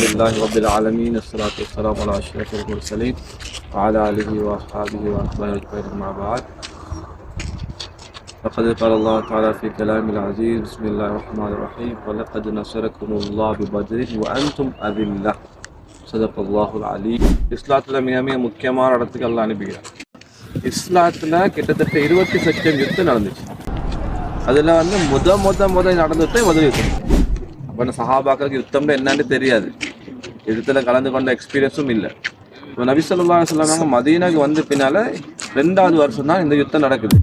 لله رب العالمين الصلاة والسلام على أشرف المرسلين وعلى آله وأصحابه وأتباعه أجمعين أما بعد فقد قال الله تعالى في كلام العزيز بسم الله الرحمن الرحيم ولقد نصركم الله ببدر وأنتم أذلة صدق الله العليم. இஸ்லாத்துல மிக மிக முக்கியமான இடத்துக்கு அல்லாஹ் அனுப்புகிறார். இஸ்லாத்துல கிட்டத்தட்ட 20 செகண்ட் யுத்தம் நடந்துச்சு. அதுல முத நடந்துட்டு முதல் யுத்தம். அப்ப சஹாபாக்களுக்கு யுத்தம்னு என்னன்னு தெரியாது, யுத்தத்துல கலந்து கொண்ட எக்ஸ்பீரியன்ஸும் இல்லை. இப்போ நபி ஸல்லல்லாஹு அலைஹி வஸல்லம் மதீனாக்கு வந்து பின்னால 2வது வருஷம் தான் இந்த யுத்தம் நடக்குது.